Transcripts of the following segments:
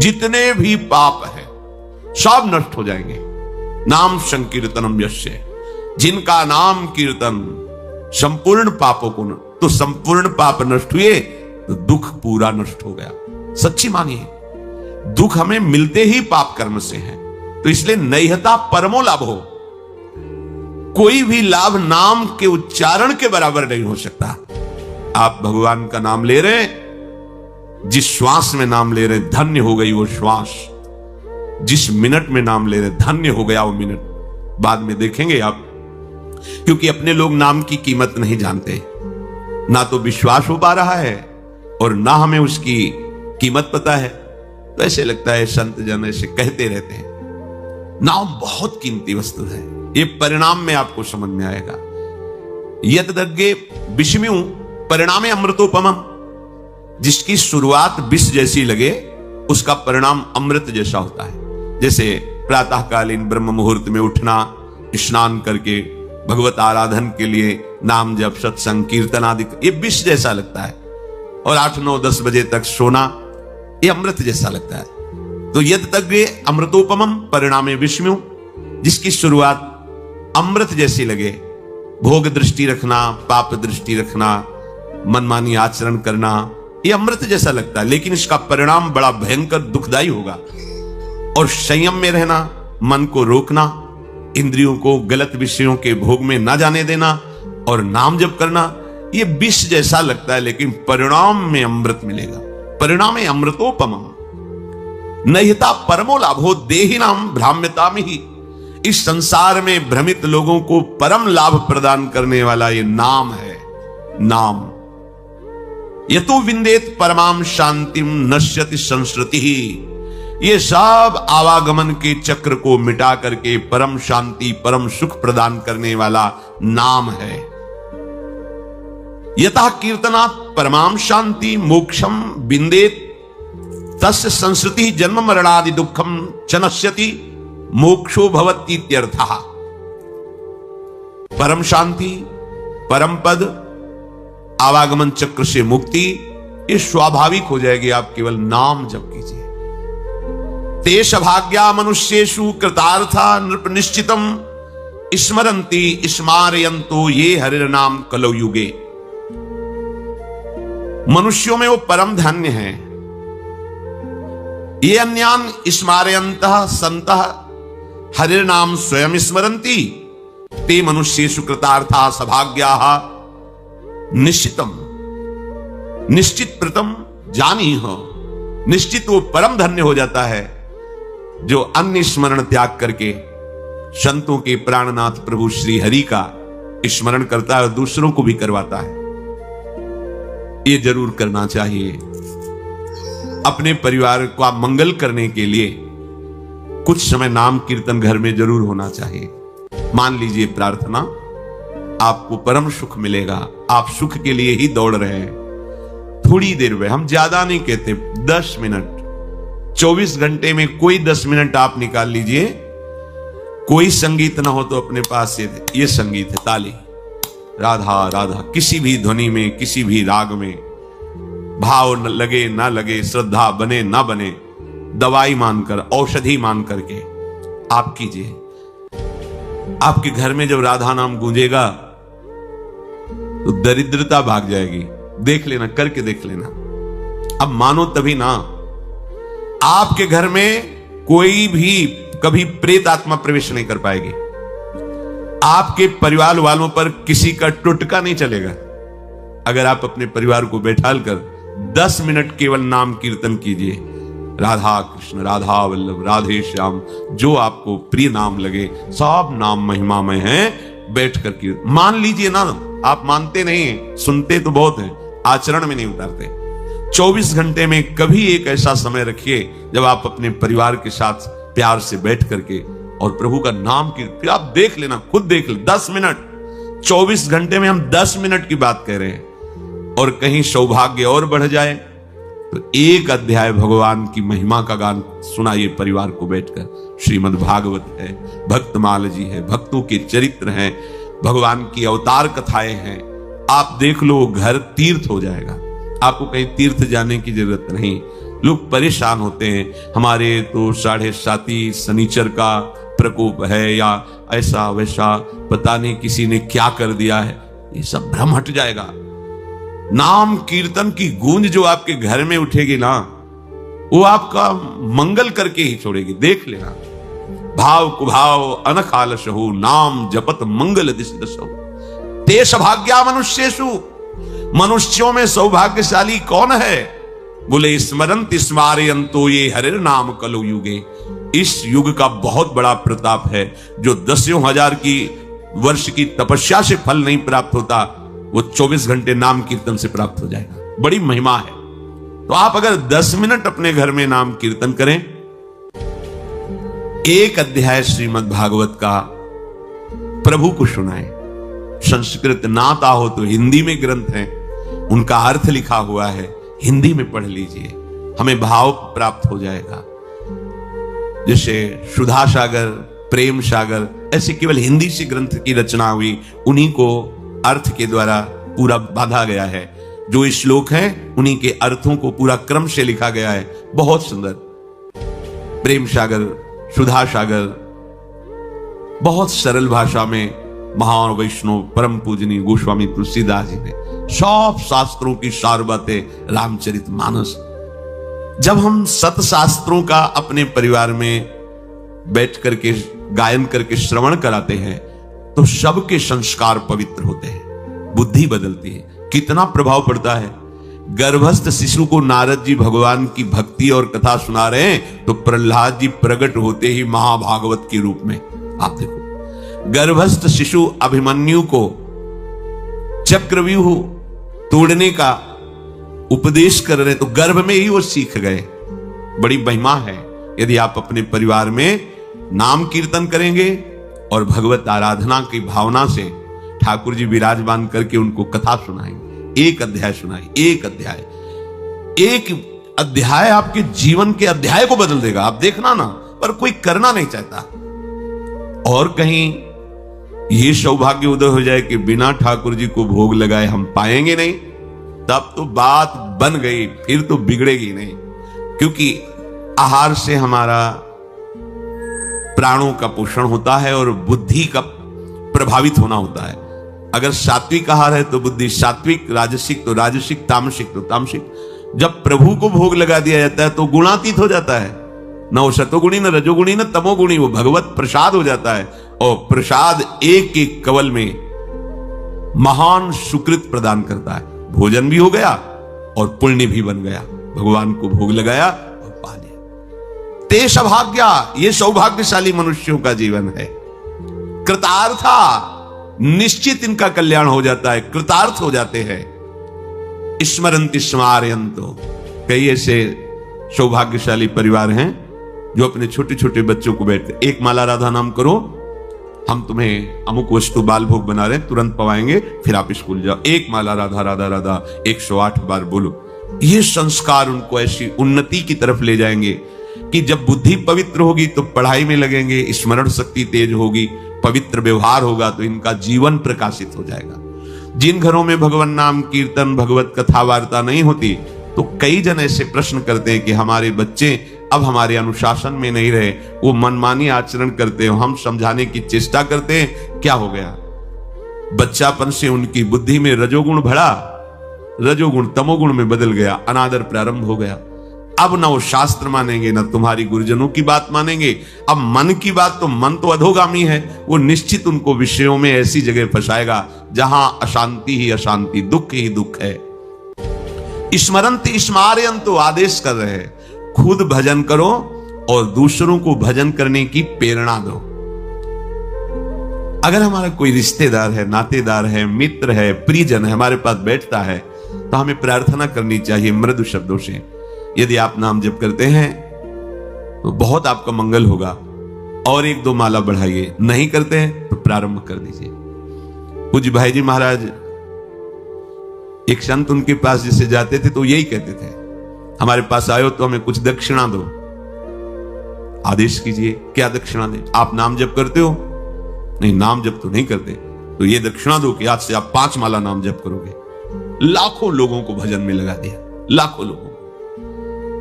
जितने भी पाप हैं सब नष्ट हो जाएंगे। नाम संकीर्तनम यस्य, जिनका नाम कीर्तन संपूर्ण पापों को तो संपूर्ण पाप नष्ट हुए तो दुख पूरा नष्ट हो गया। सच्ची मानिए, दुख हमें मिलते ही पाप कर्म से है, तो इसलिए नैहता परमो लाभो, कोई भी लाभ नाम के उच्चारण के बराबर नहीं हो सकता। आप भगवान का नाम ले रहे, जिस श्वास में नाम ले रहे धन्य हो गई वो श्वास, जिस मिनट में नाम ले रहे धन्य हो गया वो मिनट। बाद में देखेंगे आप, क्योंकि अपने लोग नाम की कीमत नहीं जानते, ना तो विश्वास हो पा रहा है और ना हमें उसकी कीमत पता है। तो ऐसे लगता है संत जन ऐसे कहते रहते हैं। नाम बहुत कीमती वस्तु है, ये परिणाम में आपको समझ में आएगा। यद्दग्गे विषम्यु परिणामे अमृतोपमम, जिसकी शुरुआत विष जैसी लगे उसका परिणाम अमृत जैसा होता है। जैसे प्रातःकालीन ब्रह्म मुहूर्त में उठना, स्नान करके भगवत आराधन के लिए नाम जप सत्संग कीर्तन आदि, ये विष जैसा लगता है, और 8 9 10 बजे तक सोना ये अमृत जैसा लगता है। तो यद्दग्गे अमृतोपमम परिणामे विषम्यु, जिसकी शुरुआत अमृत जैसी लगे, भोग दृष्टि रखना, पाप दृष्टि रखना, मनमानी आचरण करना, ये अमृत जैसा लगता है, लेकिन इसका परिणाम बड़ा भयंकर दुखदाई होगा। और संयम में रहना, मन को रोकना, इंद्रियों को गलत विषयों के भोग में ना जाने देना और नाम जप करना, ये विष जैसा लगता है, लेकिन परिणाम में अमृत मिलेगा। परिणाम है अमृतोपमम। नैहता परमो लाभो देहिनाम भ्राम्यताम ही, इस संसार में भ्रमित लोगों को परम लाभ प्रदान करने वाला ये नाम है। नाम यतो विंदेत परमाम शांतिम नश्यति संस्कृति ही, ये सब आवागमन के चक्र को मिटा करके परम शांति परम सुख प्रदान करने वाला नाम है। यथा कीर्तनात् परमाम शांति मोक्षम विंदेत तस्य संस्कृति जन्म मरणादि दुखम च नश्यति मोक्षो भवतीत्यर्थः। परम शांति, परम पद, आवागमन चक्र से मुक्ति, ये स्वाभाविक हो जाएगी। आप केवल नाम जप कीजिए। तेष भाग्या मनुष्येषु कृतार्था नृप निश्चितम स्मरन्ति स्मारयन्तो ये हरिर नाम कलौ युगे। मनुष्यों में वो परम धन्य है, ये अन्यान स्मारयन्तः सन्तः हरिर नाम स्वयं स्मरन्ति ते मनुष्येषु कृतार्था सभाग्याः निश्चितम। निश्चित प्रतम जानी हो, निश्चित वो परम धन्य हो जाता है जो अन्य स्मरण त्याग करके संतों के प्राणनाथ प्रभु श्री हरि का स्मरण करता है और दूसरों को भी करवाता है। ये जरूर करना चाहिए। अपने परिवार का मंगल करने के लिए कुछ समय नाम कीर्तन घर में जरूर होना चाहिए। मान लीजिए प्रार्थना, आपको परम सुख मिलेगा। आप सुख के लिए ही दौड़ रहे हैं। थोड़ी देर में, हम ज्यादा नहीं कहते, 10 मिनट, 24 घंटे में कोई 10 मिनट आप निकाल लीजिए। कोई संगीत ना हो तो अपने पास ये संगीत है, ताली, राधा राधा, किसी भी ध्वनि में, किसी भी राग में, भाव लगे ना लगे, श्रद्धा बने ना बने, दवाई मानकर, औषधि मान करके आप कीजिए। आपके घर में जब राधा नाम गूंजेगा तो दरिद्रता भाग जाएगी। देख लेना, करके देख लेना। अब मानो तभी ना। आपके घर में कोई भी कभी प्रेत आत्मा प्रवेश नहीं कर पाएगी। आपके परिवार वालों पर किसी का टुटका नहीं चलेगा। अगर आप अपने परिवार को बैठाल कर 10 मिनट केवल नाम कीर्तन कीजिए। राधा कृष्ण, राधा वल्लभ, राधे श्याम, जो आपको प्रिय नाम लगे, सब नाम महिमामय हैं। बैठ कर की मान लीजिए ना। आप मानते नहीं, सुनते तो बहुत हैं, आचरण में नहीं उतारते। 24 घंटे में कभी एक ऐसा समय रखिए जब आप अपने परिवार के साथ प्यार से बैठ करके और प्रभु का नाम की, फिर आप देख लेना, खुद देख ले। 10 मिनट, 24 घंटे में हम 10 मिनट की बात कह रहे हैं। और कहीं सौभाग्य और बढ़ जाए तो एक अध्याय भगवान की महिमा का गान सुनाइए परिवार को बैठकर। श्रीमद् भागवत है, भक्तमाल जी है, भक्तों के चरित्र हैं, भगवान की अवतार कथाएं हैं। आप देख लो, घर तीर्थ हो जाएगा। आपको कहीं तीर्थ जाने की जरूरत नहीं। लोग परेशान होते हैं, हमारे तो 7.5 शनिचर का प्रकोप है या ऐसा वैसा, पता नहीं किसी ने क्या कर दिया है। ये सब भ्रम हट जाएगा। नाम कीर्तन की गूंज जो आपके घर में उठेगी ना, वो आपका मंगल करके ही छोड़ेगी, देख लेना। भाव कुभाव अनखालश हो, नाम जपत मंगल दिश दशो। ते सौभाग्या मनुष्येषु, मनुष्यों में सौभाग्यशाली कौन है? बोले स्मरन्ति स्मारयन्तो ये हरिर नाम कलु युगे। इस युग का बहुत बड़ा प्रताप है, जो 10,000 की वर्ष की तपस्या से फल नहीं प्राप्त होता, वो 24 घंटे नाम कीर्तन से प्राप्त हो जाएगा। बड़ी महिमा है। तो आप अगर 10 मिनट अपने घर में नाम कीर्तन करें, एक अध्याय श्रीमद् भागवत का प्रभु को सुनाएं। संस्कृत ना आता हो तो हिंदी में ग्रंथ हैं, उनका अर्थ लिखा हुआ है, हिंदी में पढ़ लीजिए, हमें भाव प्राप्त हो जाएगा। जैसे सुधा सागर, प्रेम सागर, ऐसे केवल हिंदी से ग्रंथ की रचना हुई, उन्हीं को अर्थ के द्वारा पूरा बांधा गया है। जो श्लोक हैं उन्हीं के अर्थों को पूरा क्रम से लिखा गया है, बहुत सुंदर। प्रेम सागर, सुधा सागर, बहुत सरल भाषा में महान वैष्णव परम पूजनीय गोस्वामी तुलसीदास जी ने सब शास्त्रों की सार बातें, रामचरितमानस। जब हम सतशास्त्रों का अपने परिवार में बैठ करके गायन करके श्रवण कराते हैं, तो सबके संस्कार पवित्र होते हैं, बुद्धि बदलती है। कितना प्रभाव पड़ता है। गर्भस्थ शिशु को नारद जी भगवान की भक्ति और कथा सुना रहे हैं, तो प्रहलाद जी प्रकट होते ही महाभागवत के रूप में। आप देखो, गर्भस्थ शिशु अभिमन्यु को चक्रव्यूह तोड़ने का उपदेश कर रहे, तो गर्भ में ही वो सीख गए। बड़ी महिमा है। यदि आप अपने परिवार में नाम कीर्तन करेंगे और भगवत आराधना की भावना से ठाकुर जी विराजमान करके उनको कथा सुनाएंगे, एक अध्याय सुनाइए, एक अध्याय आपके जीवन के अध्याय को बदल देगा। आप देखना ना, पर कोई करना नहीं चाहता। और कहीं ये सौभाग्य उदय हो जाए कि बिना ठाकुर जी को भोग लगाए हम पाएंगे नहीं, तब तो बात बन गई, फिर तो बिगड़ेगी नहीं। क्योंकि आहार से हमारा प्राणों का पोषण होता है और बुद्धि का प्रभावित होना होता है। अगर सात्विक आहार है तो बुद्धि सात्विक, राजसिक तो राजसिक, तामसिक तो तामसिक। जब प्रभु को भोग लगा दिया जाता है तो गुणातीत हो जाता है, न वो सतोगुणी, न रजोगुणी, न तमोगुणी, वो भगवत प्रसाद हो जाता है। और प्रसाद एक एक कवल में महान सुकृत प्रदान करता है। भोजन भी हो गया और पुण्य भी बन गया, भगवान को भोग लगाया और पा लिया। ते सौभाग्या, ये सौभाग्यशाली मनुष्यों का जीवन है। कृतार्था, निश्चित इनका कल्याण हो जाता है, कृतार्थ हो जाते हैं। स्मरन्ति स्मारयन्तो, कई ऐसे सौभाग्यशाली परिवार हैं जो अपने छोटे छोटे बच्चों को बैठते, एक माला राधा नाम करो, हम तुम्हें अमुक वस्तु बाल भोग बना रहे हैं, तुरंत पवाएंगे, फिर आप स्कूल जाओ। एक माला राधा राधा राधा 108 बार बोलो। ये संस्कार उनको ऐसी उन्नति की तरफ ले जाएंगे कि जब बुद्धि पवित्र होगी तो पढ़ाई में लगेंगे, स्मरण शक्ति तेज होगी, पवित्र व्यवहार होगा तो इनका जीवन प्रकाशित हो जाएगा। जिन घरों में भगवान नाम कीर्तन, भगवत कथा वार्ता नहीं होती, तो कई जन ऐसे प्रश्न करते हैं कि हमारे बच्चे अब हमारे अनुशासन में नहीं रहे, वो मनमानी आचरण करते हैं, हम समझाने की चेष्टा करते हैं, क्या हो गया? बच्चापन से उनकी बुद्धि में रजोगुण भरा, रजोगुण तमोगुण में बदल गया, अनादर प्रारंभ हो गया। अब ना वो शास्त्र मानेंगे, ना तुम्हारी गुरुजनों की बात मानेंगे। अब मन की बात, तो मन तो अधोगामी है, वो निश्चित उनको विषयों में ऐसी जगह फंसाएगा जहां अशांति ही अशांति, दुख ही दुख है। स्मरन्ति स्मारयन्तो, आदेश कर रहे हैं, खुद भजन करो और दूसरों को भजन करने की प्रेरणा दो। अगर हमारा कोई रिश्तेदार है, नातेदार है, मित्र है, प्रियजन है, हमारे पास बैठता है, तो हमें प्रार्थना करनी चाहिए मृदु शब्दों से। यदि आप नाम जप करते हैं तो बहुत आपका मंगल होगा, और 1-2 माला बढ़ाइए। नहीं करते हैं तो प्रारंभ कर दीजिए। पूज्य भाई जी महाराज, एक संत उनके पास जिसे जाते थे तो यही कहते थे, हमारे पास आयो तो हमें कुछ दक्षिणा दो। आदेश कीजिए, क्या दक्षिणा दें? आप नाम जप करते हो? नहीं, नाम जप तो नहीं करते, तो ये दक्षिणा दो कि आज से आप 5 माला नाम जप करोगे। लाखों लोगों को भजन में लगा दिया, लाखों लोगों।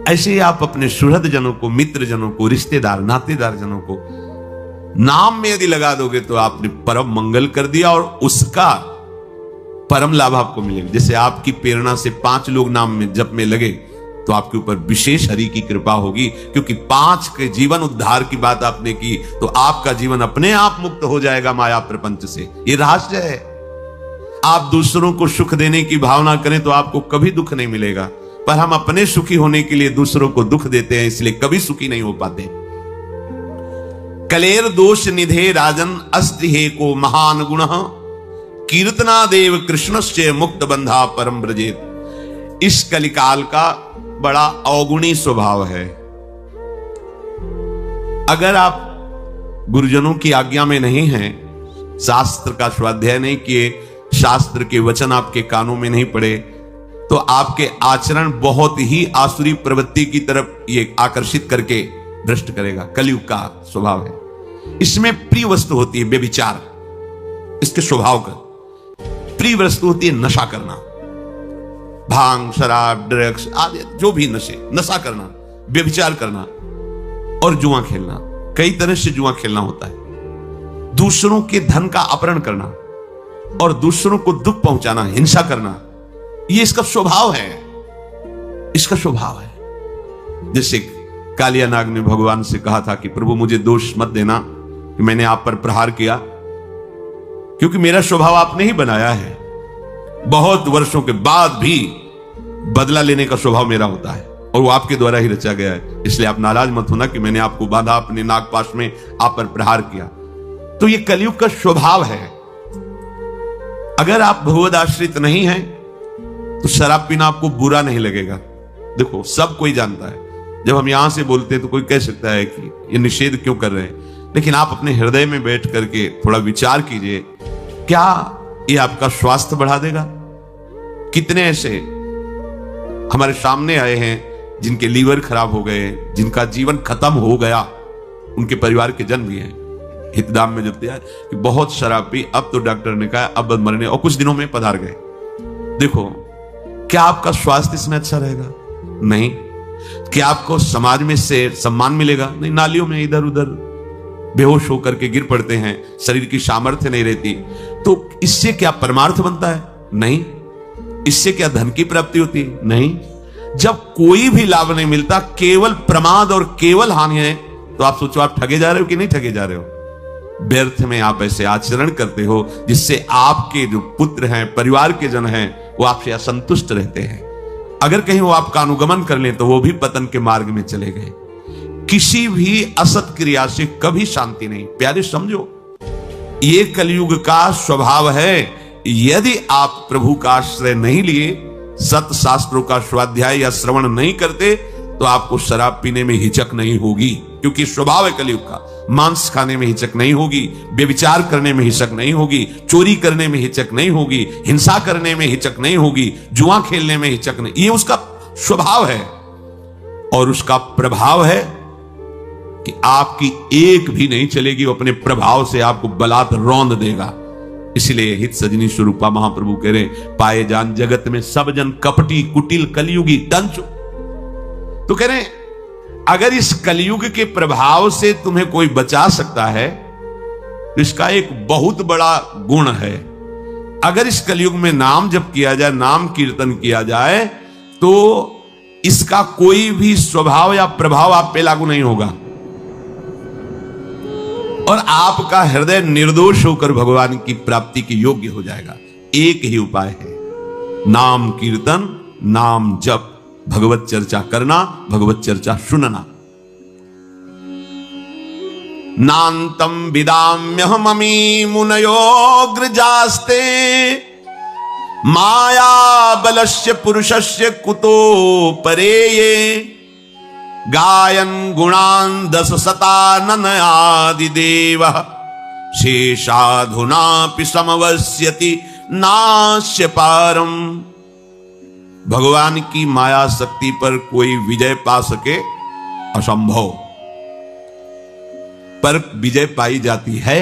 ऐसे ही आप अपने सुहृद जनों को, मित्र जनों को, रिश्तेदार नातेदार जनों को नाम में यदि लगा दोगे तो आपने परम मंगल कर दिया और उसका परम लाभ आपको मिलेगा। जैसे आपकी प्रेरणा से 5 लोग नाम में जप में लगे तो आपके ऊपर विशेष हरि की कृपा होगी, क्योंकि 5 के जीवन उद्धार की बात आपने की तो आपका जीवन अपने आप मुक्त हो जाएगा माया प्रपंच से। ये रहस्य है। आप दूसरों को सुख देने की भावना करें तो आपको कभी दुख नहीं मिलेगा, पर हम अपने सुखी होने के लिए दूसरों को दुख देते हैं, इसलिए कभी सुखी नहीं हो पाते। कलेर दोष निधे राजन अस्ति हे को महान गुण कीर्तना देव कृष्णस्य मुक्त बंधा परम ब्रजेत। इस कलिकाल का बड़ा अवगुणी स्वभाव है। अगर आप गुरुजनों की आज्ञा में नहीं हैं, शास्त्र का स्वाध्याय नहीं किए, शास्त्र के वचन आपके कानों में नहीं पड़े, तो आपके आचरण बहुत ही आसुरी प्रवृत्ति की तरफ ये आकर्षित करके भ्रष्ट करेगा। कलयुग का स्वभाव है। इसमें प्रिय वस्तु होती है व्यभिचार, इसके स्वभाव का प्रिय वस्तु होती है नशा करना, भांग शराब ड्रग्स आदि जो भी नशा करना, व्यभिचार करना और जुआ खेलना। कई तरह से जुआ खेलना होता है। दूसरों के धन का अपहरण करना और दूसरों को दुख पहुंचाना, हिंसा करना, ये इसका स्वभाव है। इसका स्वभाव है। जैसे कालिया नाग ने भगवान से कहा था कि प्रभु मुझे दोष मत देना कि मैंने आप पर प्रहार किया, क्योंकि मेरा स्वभाव आपने ही बनाया है। बहुत वर्षों के बाद भी बदला लेने का स्वभाव मेरा होता है और वो आपके द्वारा ही रचा गया है, इसलिए आप नाराज मत होना कि मैंने आपको बांधा अपने नागपाश में, आप पर प्रहार किया। तो ये कलयुग का स्वभाव है। अगर आप भगवद आश्रित नहीं हैं तो शराब पीना आपको बुरा नहीं लगेगा। देखो सब कोई जानता है, जब हम यहां से बोलते हैं तो कोई कह सकता है कि ये निषेध क्यों कर रहे हैं, लेकिन आप अपने हृदय में बैठ करके थोड़ा विचार कीजिए, क्या ये आपका स्वास्थ्य बढ़ा देगा? कितने ऐसे हमारे सामने आए हैं जिनके लीवर खराब हो गए, जिनका जीवन खत्म हो गया, उनके परिवार के जन भी हैं। हितदाम में जब दिया कि बहुत शराब पी, अब तो डॉक्टर ने कहा अब मरने, और कुछ दिनों में पधार गए। देखो, क्या आपका स्वास्थ्य इसमें अच्छा रहेगा? नहीं। क्या आपको समाज में से सम्मान मिलेगा? नहीं। नालियों में इधर उधर बेहोश होकर के गिर पड़ते हैं, शरीर की सामर्थ्य नहीं रहती। तो इससे क्या परमार्थ बनता है? नहीं। इससे क्या धन की प्राप्ति होती है? नहीं। जब कोई भी लाभ नहीं मिलता, केवल प्रमाद और केवल हानि है, तो आप सोचो आप ठगे जा रहे हो कि नहीं ठगे जा रहे हो? व्यर्थ में आप ऐसे आचरण करते हो जिससे आपके जो पुत्र हैं, परिवार के जन हैं, वो आपसे असंतुष्ट रहते हैं। अगर कहीं वो आपका अनुगमन कर लें तो वो भी पतन के मार्ग में चले गए। किसी भी असत क्रिया से कभी शांति नहीं। प्यारे समझो, ये कलयुग का स्वभाव है। यदि आप प्रभु का आश्रय नहीं लिए, सत शास्त्रों का स्वाध्याय या श्रवण नहीं करते, तो आपको शराब पीने में हिचक नहीं होगी, क्योंकि स्वभाव है कलयुग का। मांस खाने में हिचक नहीं होगी, व्यभिचार करने में हिचक नहीं होगी, चोरी करने में हिचक नहीं होगी, हिंसा करने में हिचक नहीं होगी, जुआ खेलने में हिचक नहीं। ये उसका स्वभाव है और उसका प्रभाव है कि आपकी एक भी नहीं चलेगी, वो अपने प्रभाव से आपको बलात् रौंद देगा। इसलिए हित सजनी स्वरूपा महाप्रभु कह रहे, पाए जान जगत में सब जन कपटी कुटिल कलयुगी टंच। तो कह रहे अगर इस कलयुग के प्रभाव से तुम्हें कोई बचा सकता है तो इसका एक बहुत बड़ा गुण है। अगर इस कलयुग में नाम जप किया जाए, नाम कीर्तन किया जाए, तो इसका कोई भी स्वभाव या प्रभाव आप पे लागू नहीं होगा और आपका हृदय निर्दोष होकर भगवान की प्राप्ति के योग्य हो जाएगा। एक ही उपाय है, नाम कीर्तन, नाम जप, भगवत चर्चा करना, भगवत चर्चा सुनना। नान्तम विदाम्यहममी मुनयोग्रजास्ते माया बलस्य पुरुषस्य कुतो परेये गायन गुणान 10 शताननयादिदेव शेषाधुनापि समवस्यति नास्य पारम। भगवान की माया शक्ति पर कोई विजय पा सके असंभव, पर विजय पाई जाती है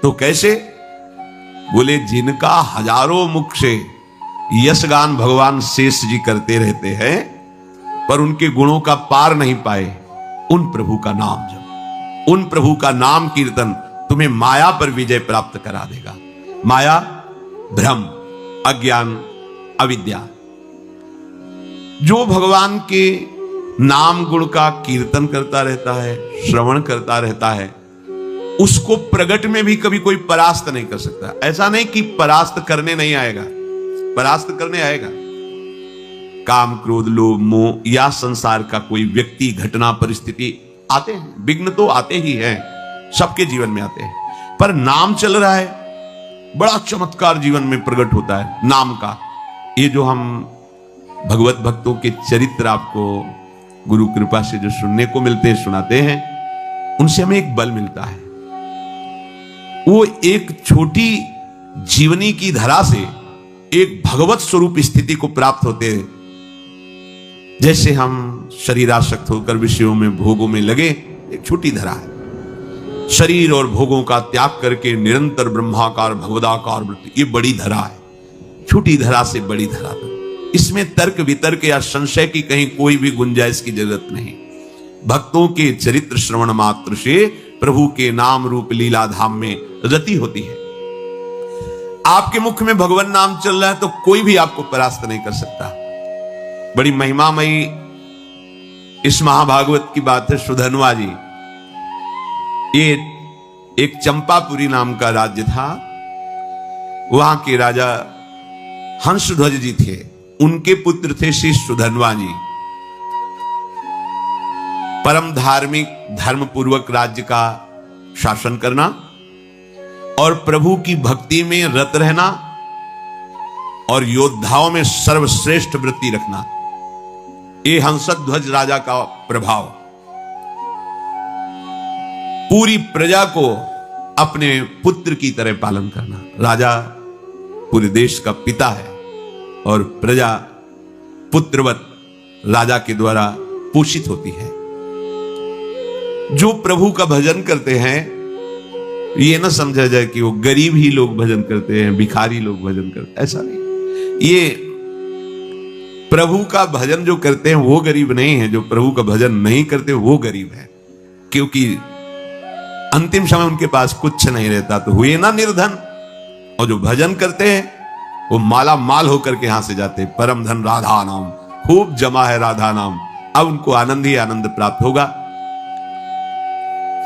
तो कैसे? बोले जिनका हजारों मुख से यशगान भगवान शेष जी करते रहते हैं, पर उनके गुणों का पार नहीं पाए, उन प्रभु का नाम जप, उन प्रभु का नाम कीर्तन तुम्हें माया पर विजय प्राप्त करा देगा। माया, भ्रम, अज्ञान, अविद्या। जो भगवान के नाम गुण का कीर्तन करता रहता है, श्रवण करता रहता है, उसको प्रगट में भी कभी कोई परास्त नहीं कर सकता। ऐसा नहीं कि परास्त करने नहीं आएगा, परास्त करने आएगा। काम, क्रोध, लोभ, मोह या संसार का कोई व्यक्ति, घटना, परिस्थिति आते हैं, विघ्न तो आते ही हैं, सबके जीवन में आते हैं। पर नाम चल रहा है, बड़ा चमत्कार जीवन में प्रकट होता है नाम का। ये जो हम भगवत भक्तों के चरित्र आपको गुरु कृपा से जो सुनने को मिलते हैं, सुनाते हैं, उनसे हमें एक बल मिलता है। वो एक छोटी जीवनी की धरा से एक भगवत स्वरूप स्थिति को प्राप्त होते हैं। जैसे हम शरीरासक्त होकर विषयों में, भोगों में लगे, एक छोटी धरा है। शरीर और भोगों का त्याग करके निरंतर ब्रह्माकार भगवदाकार वृत्ति, ये बड़ी धरा है। छोटी धरा से बड़ी धरा तक, इसमें तर्क वितर्क या संशय की कहीं कोई भी गुंजाइश की जरूरत नहीं। भक्तों के चरित्र श्रवण मात्र से प्रभु के नाम रूप लीला धाम में रति होती है। आपके मुख में भगवान नाम चल रहा है तो कोई भी आपको परास्त नहीं कर सकता। बड़ी महिमामयी इस महाभागवत की बात है। सुधन्वा जी, ये एक चंपापुरी नाम का राज्य था। वहां के राजा हंसध्वज जी थे, उनके पुत्र थे श्री सुधन्वा जी। परम धार्मिक, धर्मपूर्वक राज्य का शासन करना और प्रभु की भक्ति में रत रहना और योद्धाओं में सर्वश्रेष्ठ वृत्ति रखना, ये हंसध्वज राजा का प्रभाव। पूरी प्रजा को अपने पुत्र की तरह पालन करना। राजा पूरे देश का पिता है और प्रजा पुत्रवत राजा के द्वारा पोषित होती है। जो प्रभु का भजन करते हैं, ये ना समझा जाए कि वो गरीब ही लोग भजन करते हैं, भिखारी लोग भजन करते हैं, ऐसा नहीं। ये प्रभु का भजन जो करते हैं वो गरीब नहीं है, जो प्रभु का भजन नहीं करते वो गरीब है। क्योंकि अंतिम समय उनके पास कुछ नहीं रहता तो हुए ना निर्धन। और जो भजन करते हैं वो माला माल होकर के यहां से जाते हैं। परम धन राधा नाम, खूब जमा है राधा नाम, अब उनको आनंद ही आनंद प्राप्त होगा।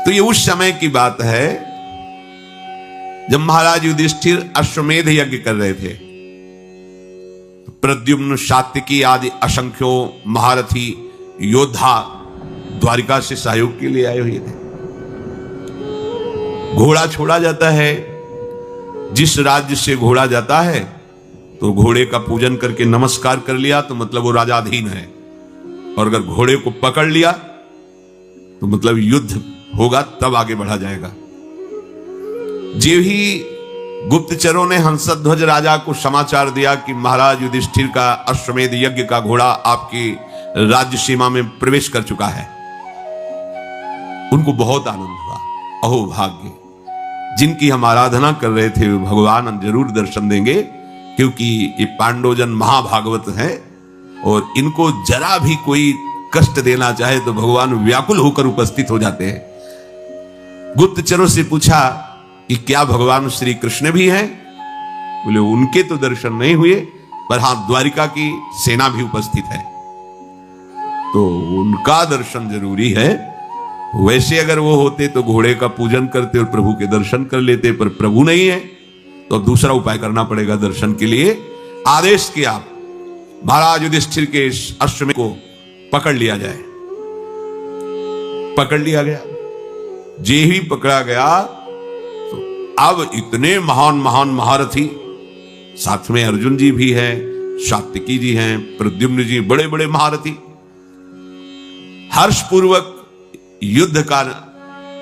तो ये उस समय की बात है जब महाराज युधिष्ठिर अश्वमेध यज्ञ कर रहे थे। प्रद्युम्न, सात्यकी आदि असंख्यो महारथी योद्धा द्वारिका से सहयोग के लिए आए हुए थे। घोड़ा छोड़ा जाता है, जिस राज्य से घोड़ा जाता है तो घोड़े का पूजन करके नमस्कार कर लिया तो मतलब वो राजाधीन है, और अगर घोड़े को पकड़ लिया तो मतलब युद्ध होगा, तब आगे बढ़ा जाएगा। जे ही गुप्तचरों ने हंसध्वज राजा को समाचार दिया कि महाराज युधिष्ठिर का अश्वमेध यज्ञ का घोड़ा आपकी राज्य सीमा में प्रवेश कर चुका है, उनको बहुत आनंद हुआ। अहो भाग्य, जिनकी हम आराधना कर रहे थे भगवान जरूर दर्शन देंगे, क्योंकि ये पांडवजन महाभागवत है और इनको जरा भी कोई कष्ट देना चाहे तो भगवान व्याकुल होकर उपस्थित हो जाते हैं। गुप्तचरों से पूछा कि क्या भगवान श्री कृष्ण भी हैं? बोले उनके तो दर्शन नहीं हुए, पर हां द्वारिका की सेना भी उपस्थित है, तो उनका दर्शन जरूरी है। वैसे अगर वो होते तो घोड़े का पूजन करते और प्रभु के दर्शन कर लेते, पर प्रभु नहीं है तो दूसरा उपाय करना पड़ेगा दर्शन के लिए। आदेश किया महाराज युधिष्ठिर के अश्वमेध को पकड़ लिया जाए। पकड़ लिया गया। जे ही पकड़ा गया तो अब इतने महान महान महारथी, साथ में अर्जुन जी भी हैं, सात्यकी जी हैं, प्रद्युम्न जी, बड़े बड़े महारथी, हर्षपूर्वक युद्ध का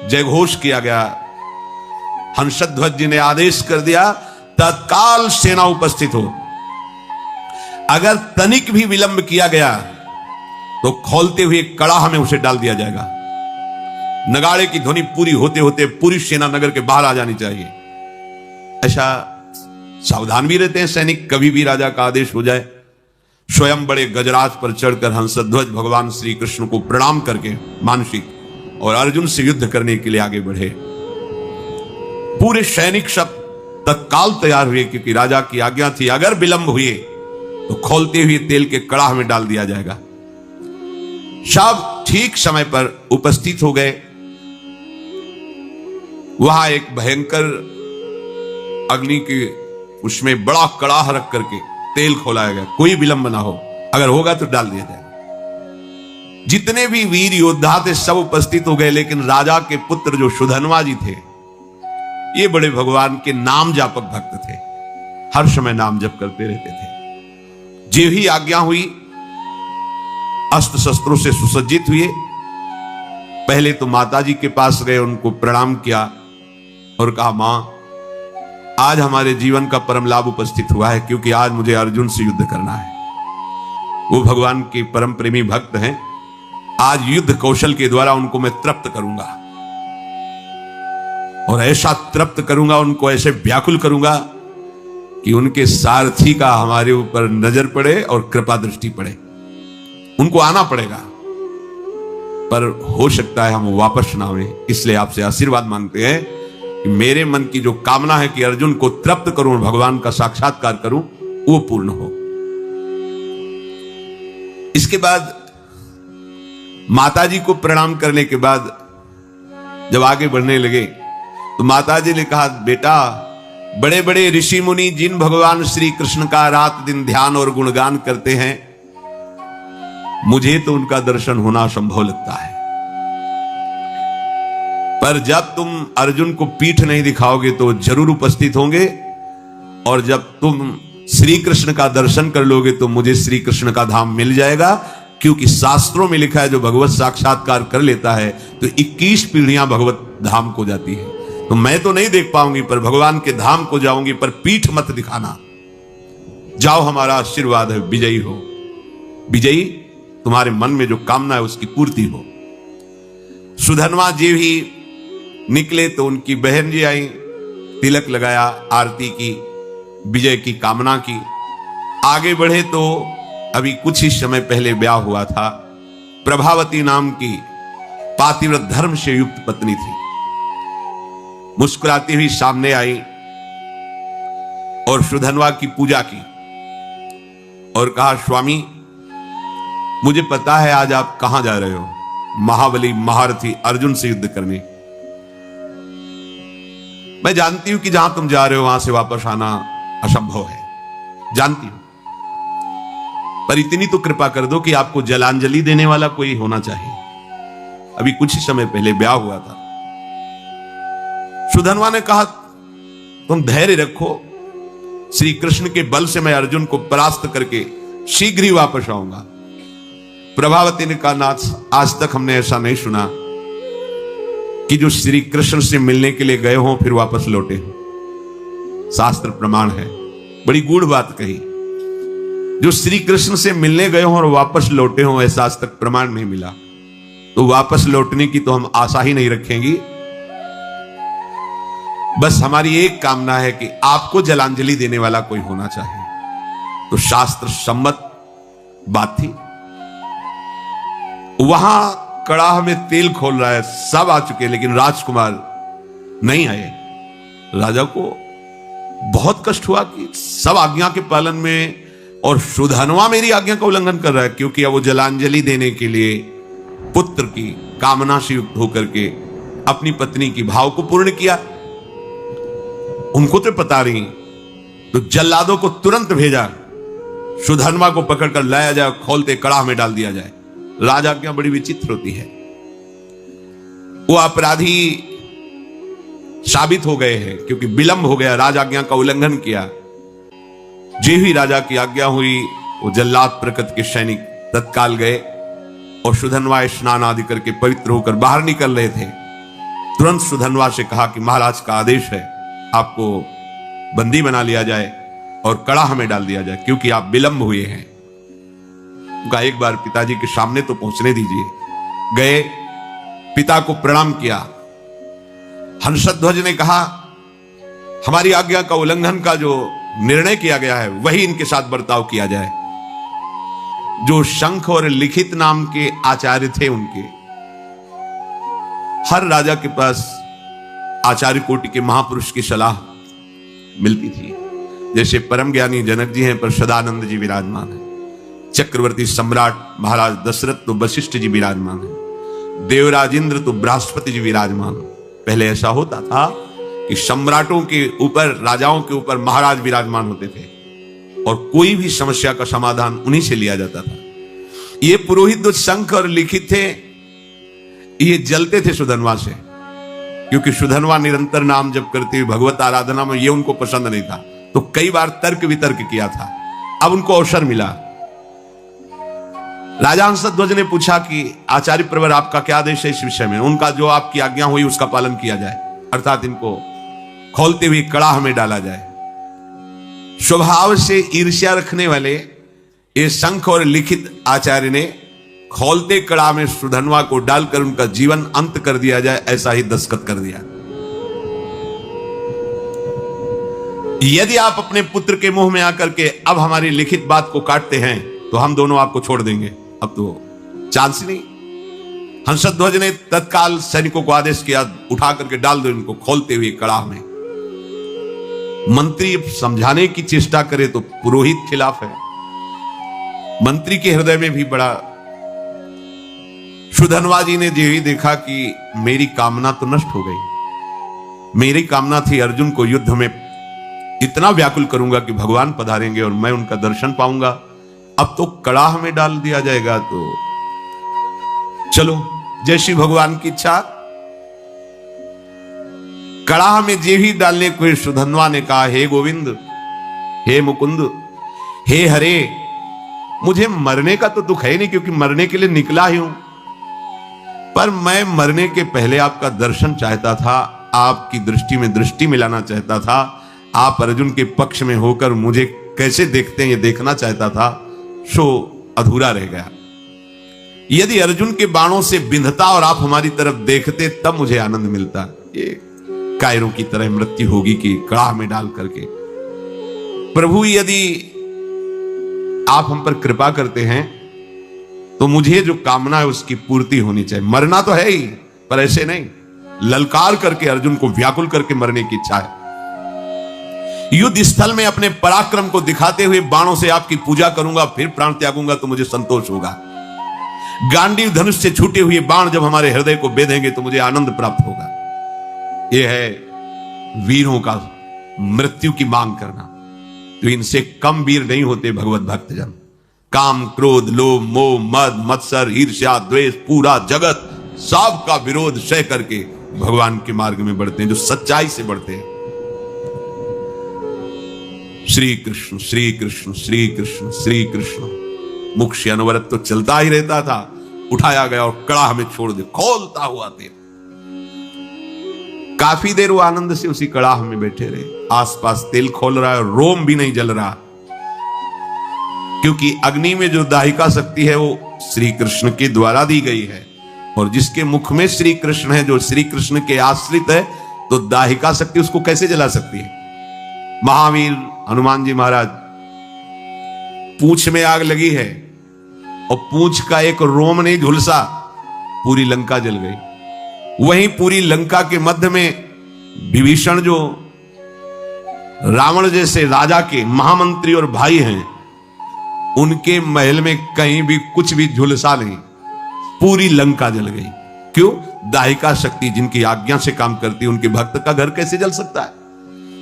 जयघोष किया गया। हंसध्वज जी ने आदेश कर दिया तत्काल सेना उपस्थित हो। अगर तनिक भी विलंब किया गया तो खोलते हुए कड़ाह में उसे डाल दिया जाएगा। नगाड़े की ध्वनि पूरी होते होते पूरी सेना नगर के बाहर आ जानी चाहिए। ऐसा सावधान भी रहते हैं सैनिक, कभी भी राजा का आदेश हो जाए। स्वयं बड़े गजराज पर चढ़कर हंसध्वज भगवान श्री कृष्ण को प्रणाम करके मानसिक और अर्जुन से युद्ध करने के लिए आगे बढ़े। पूरे सैनिक सब तत्काल तैयार हुए, क्योंकि राजा की आज्ञा थी अगर विलंब हुए तो खौलते हुए तेल के कड़ाह में डाल दिया जाएगा। सब ठीक समय पर उपस्थित हो गए। वहां एक भयंकर अग्नि के उसमें बड़ा कड़ाह रख करके तेल खोलाया गया, कोई विलंब ना हो, अगर होगा तो डाल दिया जाए। जितने भी वीर योद्धा थे सब उपस्थित हो गए, लेकिन राजा के पुत्र जो सुधन्वा जी थे, ये बड़े भगवान के नाम जापक भक्त थे, हर समय नाम जप करते रहते थे। जो ही आज्ञा हुई अस्त्र शस्त्रों से सुसज्जित हुए। पहले तो माता जी के पास गए, उनको प्रणाम किया और कहा, मां आज हमारे जीवन का परम लाभ उपस्थित हुआ है, क्योंकि आज मुझे अर्जुन से युद्ध करना है। वो भगवान के परम प्रेमी भक्त हैं, आज युद्ध कौशल के द्वारा उनको मैं तृप्त करूंगा और ऐसा तृप्त करूंगा, उनको ऐसे व्याकुल करूंगा कि उनके सारथी का हमारे ऊपर नजर पड़े और कृपा दृष्टि पड़े। उनको आना पड़ेगा, पर हो सकता है हम वापस ना आए, इसलिए आपसे आशीर्वाद मांगते हैं कि मेरे मन की जो कामना है कि अर्जुन को तृप्त करूं, भगवान का साक्षात्कार करूं, वो पूर्ण हो। इसके बाद माता जी को प्रणाम करने के बाद जब आगे बढ़ने लगे तो माता जी ने कहा, बेटा बड़े बड़े ऋषि मुनि जिन भगवान श्री कृष्ण का रात दिन ध्यान और गुणगान करते हैं, मुझे तो उनका दर्शन होना संभव लगता है, पर जब तुम अर्जुन को पीठ नहीं दिखाओगे तो जरूर उपस्थित होंगे, और जब तुम श्री कृष्ण का दर्शन कर लोगे तो मुझे श्री कृष्ण का धाम मिल जाएगा, क्योंकि शास्त्रों में लिखा है जो भगवत साक्षात्कार कर लेता है तो 21 पीढ़ियां भगवत धाम को जाती है। तो मैं तो नहीं देख पाऊंगी, पर भगवान के धाम को जाऊंगी, पर पीठ मत दिखाना। जाओ, हमारा आशीर्वाद है, विजयी हो। विजयी तुम्हारे मन में जो कामना है उसकी पूर्ति हो। सुधन्वा जी भी निकले तो उनकी बहन जी आई, तिलक लगाया, आरती की, विजय की कामना की। आगे बढ़े तो अभी कुछ ही समय पहले ब्याह हुआ था। प्रभावती नाम की पातिव्रत धर्म से युक्त पत्नी थी। मुस्कुराती हुई सामने आई और सुधन्वा की पूजा की और कहा, स्वामी मुझे पता है आज आप कहां जा रहे हो, महाबली महारथी अर्जुन से युद्ध करने। मैं जानती हूं कि जहां तुम जा रहे हो वहां से वापस आना असंभव है, जानती हूं, पर इतनी तो कृपा कर दो कि आपको जलांजलि देने वाला कोई होना चाहिए। अभी कुछ ही समय पहले ब्याह हुआ था। सुधन्वा ने कहा, तुम धैर्य रखो, श्री कृष्ण के बल से मैं अर्जुन को परास्त करके शीघ्र ही वापस आऊंगा। प्रभावती ने कहा, नाथ आज तक हमने ऐसा नहीं सुना कि जो श्री कृष्ण से मिलने के लिए गए हों फिर वापस लौटे हों। शास्त्र प्रमाण है, बड़ी गूढ़ बात कही। जो श्री कृष्ण से मिलने गए हों और वापस लौटे हों, ऐसा आज तक प्रमाण नहीं मिला। तो वापस लौटने की तो हम आशा ही नहीं रखेंगी। बस हमारी एक कामना है कि आपको जलांजलि देने वाला कोई होना चाहिए। तो शास्त्र सम्मत बात थी। वहां कड़ाह में तेल खोल रहा है, सब आ चुके, लेकिन राजकुमार नहीं आए। राजा को बहुत कष्ट हुआ कि सब आज्ञा के पालन में और सुधन्वा मेरी आज्ञा का उल्लंघन कर रहा है, क्योंकि अब वो जलांजलि देने के लिए पुत्र की कामना से युक्त होकर के अपनी पत्नी की भाव को पूर्ण किया। उनको तो पता नहीं, तो जल्लादों को तुरंत भेजा, सुधन्वा को पकड़कर लाया जाए, खोलते कड़ाह में डाल दिया जाए। राजा क्या बड़ी विचित्र होती है, वो अपराधी साबित हो गए हैं क्योंकि विलंब हो गया, राज आज्ञा का उल्लंघन किया। जे ही राजा की आज्ञा हुई, वो जल्लाद प्रकृति के सैनिक तत्काल गए और सुधन्वा स्नान आदि करके पवित्र होकर बाहर निकल रहे थे। तुरंत सुधन्वा से कहा कि महाराज का आदेश है, आपको बंदी बना लिया जाए और कड़ाह में डाल दिया जाए, क्योंकि आप विलंब हुए हैं। उनका एक बार पिताजी के सामने तो पहुंचने दीजिए। गए, पिता को प्रणाम किया। हंसध्वज ने कहा, हमारी आज्ञा का उल्लंघन का जो निर्णय किया गया है वही इनके साथ बर्ताव किया जाए। जो शंख और लिखित नाम के आचार्य थे, उनके हर राजा के पास आचार्य कोटि के महापुरुष की सलाह मिलती थी। जैसे परम ज्ञानी जनक जी हैं, पर सदानंद जी विराजमान हैं। चक्रवर्ती सम्राट महाराज दशरथ तो वशिष्ठ जी विराजमान हैं। देवराज इंद्र तो बृहस्पति जी विराजमान। पहले ऐसा होता था कि सम्राटों के ऊपर, राजाओं के ऊपर महाराज विराजमान होते थे और कोई भी समस्या का समाधान उन्हीं से लिया जाता था। ये पुरोहित जो शंख और लिखित थे, ये जलते थे सुधनवा से, क्योंकि सुधनवा निरंतर नाम जप करती हुई भगवत आराधना में ये उनको पसंद नहीं था। तो कई बार तर्क वितर्क किया था। अब उनको अवसर मिला। राजा हंसध्वज ने पूछा कि आचार्य प्रवर, आपका क्या आदेश है इस विषय में? उनका जो आपकी आज्ञा हुई उसका पालन किया जाए, अर्थात इनको खोलते हुए कड़ाह में डाला जाए। स्वभाव से ईर्ष्या रखने वाले ये शंख और लिखित आचार्य ने खोलते कड़ा में सुधनवा को डालकर उनका जीवन अंत कर दिया जाए, ऐसा ही दस्तखत कर दिया। यदि आप अपने पुत्र के मुंह में आकर के अब हमारी लिखित बात को काटते हैं तो हम दोनों आपको छोड़ देंगे। अब तो चांस ही नहीं। हंसध्वज ने तत्काल सैनिकों को आदेश किया, उठा करके डाल दो इनको खोलते हुए कड़ाह में। मंत्री समझाने की चेष्टा करे तो पुरोहित खिलाफ है। मंत्री के हृदय में भी बड़ा। सुधनवा जी ने यही देखा कि मेरी कामना तो नष्ट हो गई। मेरी कामना थी अर्जुन को युद्ध में इतना व्याकुल करूंगा कि भगवान पधारेंगे और मैं उनका दर्शन पाऊंगा। अब तो कड़ाह में डाल दिया जाएगा, तो चलो जैसी भगवान की इच्छा। कड़ाह में जे ही डालने को सुधनवा ने कहा, हे गोविंद, हे मुकुंद, हे हरे, मुझे मरने का तो दुख है नहीं, क्योंकि मरने के लिए निकला ही हूं, पर मैं मरने के पहले आपका दर्शन चाहता था, आपकी दृष्टि में दृष्टि मिलाना चाहता था। आप अर्जुन के पक्ष में होकर मुझे कैसे देखते हैं ये देखना चाहता था, सो अधूरा रह गया। यदि अर्जुन के बाणों से बिंधता और आप हमारी तरफ देखते तब मुझे आनंद मिलता। ये कायरों की तरह मृत्यु होगी कि कड़ाह में डाल करके। प्रभु, यदि आप हम पर कृपा करते हैं तो मुझे जो कामना है उसकी पूर्ति होनी चाहिए। मरना तो है ही, पर ऐसे नहीं, ललकार करके अर्जुन को व्याकुल करके मरने की इच्छा है। युद्ध स्थल में अपने पराक्रम को दिखाते हुए बाणों से आपकी पूजा करूंगा, फिर प्राण त्यागूंगा तो मुझे संतोष होगा। गांडीव धनुष से छूटे हुए बाण जब हमारे हृदय को बेधेंगे तो मुझे आनंद प्राप्त होगा। यह है वीरों का मृत्यु की मांग करना। तो इनसे कम वीर नहीं होते भगवत भक्तजन। काम, क्रोध, लोभ, मोह, मद, मत्सर, ईर्ष्या, द्वेष, पूरा जगत सबका विरोध सह करके भगवान के मार्ग में बढ़ते हैं, जो सच्चाई से बढ़ते हैं। श्री कृष्ण श्री कृष्ण श्री कृष्ण श्री कृष्ण। मुख से अनवरत तो चलता ही रहता था। उठाया गया और कड़ाह में छोड़ दे, खोलता हुआ तेल। काफी देर वो आनंद से उसी कड़ाह में बैठे रहे। आसपास तेल खोल रहा है, रोम भी नहीं जल रहा, क्योंकि अग्नि में जो दाहिका शक्ति है वो श्री कृष्ण के द्वारा दी गई है। और जिसके मुख में श्री कृष्ण है, जो श्री कृष्ण के आश्रित है, तो दाहिका शक्ति उसको कैसे जला सकती है? महावीर हनुमान जी महाराज, पूंछ में आग लगी है और पूंछ का एक रोम नहीं झुलसा, पूरी लंका जल गई। वहीं पूरी लंका के मध्य में विभीषण, जो रावण जैसे राजा के महामंत्री और भाई हैं, उनके महल में कहीं भी कुछ भी झुलसा नहीं, पूरी लंका जल गई। क्यों? दाहिका शक्ति जिनकी आज्ञा से काम करती है, उनके भक्त का घर कैसे जल सकता है?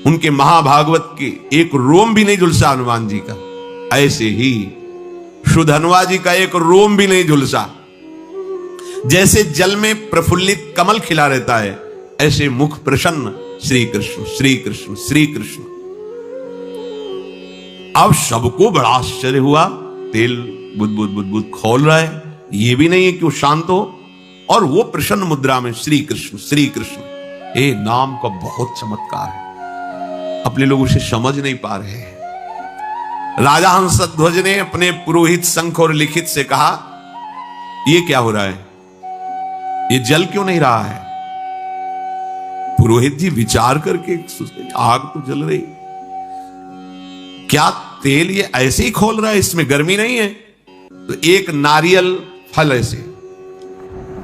उनके महाभागवत के एक रोम भी नहीं झुलसा हनुमान जी का। ऐसे ही सुधनवा जी का एक रोम भी नहीं झुलसा। जैसे जल में प्रफुल्लित कमल खिला रहता है, ऐसे मुख प्रसन्न श्री कृष्ण श्री कृष्ण श्री कृष्ण। अब सबको बड़ा आश्चर्य हुआ। तेल बुदबुद बुदबुद खोल रहा है, ये भी नहीं है कि वो शांत हो, और वो प्रसन्न मुद्रा में श्री कृष्ण श्री कृष्ण। ए नाम का बहुत चमत्कार है, अपने लोग उसे समझ नहीं पा रहे हैं। राजा हंसध्वज ने अपने पुरोहित शंख और लिखित से कहा, ये क्या हो रहा है? ये जल क्यों नहीं रहा है? पुरोहित जी विचार करके आग तो जल रही, क्या तेल ये ऐसे ही खोल रहा है? इसमें गर्मी नहीं है? तो एक नारियल फल ऐसे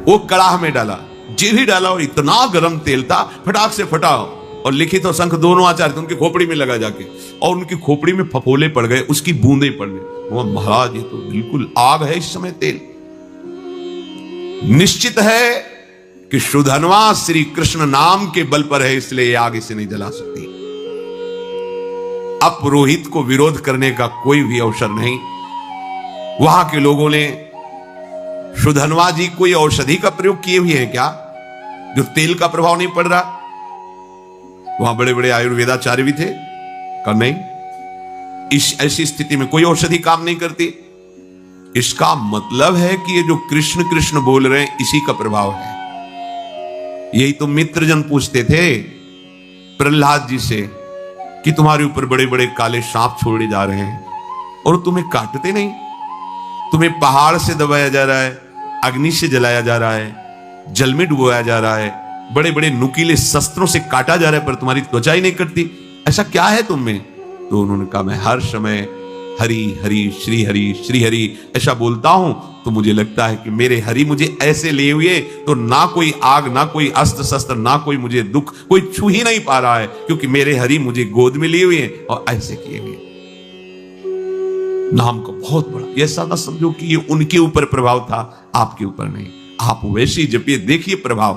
वो कड़ाह में डाला, जी भी डाला और इतना गर्म तेल था, फटाक से फटा और लिखित और शंख दोनों आचार्य उनकी खोपड़ी में लगा जाके, और उनकी खोपड़ी में फफोले पड़ गए, उसकी बूंदे पड़ गई। वो महाराज ये तो बिल्कुल आग है इस समय तेल। निश्चित है कि सुधन्वा श्री कृष्ण नाम के बल पर है, इसलिए ये आग इसे नहीं जला सकती। अब पुरोहित को विरोध करने का कोई भी अवसर नहीं। वहां के लोगों ने सुधन्वा जी कोई औषधि का प्रयोग किए हुए हैं क्या, जो तेल का प्रभाव नहीं पड़ रहा? वहां बड़े बड़े आयुर्वेदाचार्य भी थे, कहा नहीं, इस ऐसी स्थिति में कोई औषधि काम नहीं करती। इसका मतलब है कि ये जो कृष्ण कृष्ण बोल रहे हैं इसी का प्रभाव है। यही तो मित्रजन पूछते थे प्रहलाद जी से कि तुम्हारे ऊपर बड़े बड़े काले सांप छोड़े जा रहे हैं और तुम्हें काटते नहीं, तुम्हें पहाड़ से दबाया जा रहा है, अग्नि से जलाया जा रहा है, जल में डुबोया जा रहा है, बड़े बड़े नुकीले शस्त्रों से काटा जा रहा है, पर तुम्हारी त्वचा ही नहीं कटती, ऐसा क्या है तुम में? तो उन्होंने कहा मैं हर समय हरि हरि श्री हरि ऐसा बोलता हूं, तो मुझे लगता है कि मेरे हरि मुझे ऐसे लिए हुए तो ना कोई आग, ना कोई अस्त्र शस्त्र, ना कोई मुझे दुख, कोई छू ही नहीं पा रहा है, क्योंकि मेरे हरि मुझे गोद में लिए हुए हैं और ऐसे किए हुए। नाम का बहुत बड़ा, ये सादा समझो कि ये उनके ऊपर प्रभाव था, आपके ऊपर नहीं। आप वैसे ही जपिए, देखिए प्रभाव।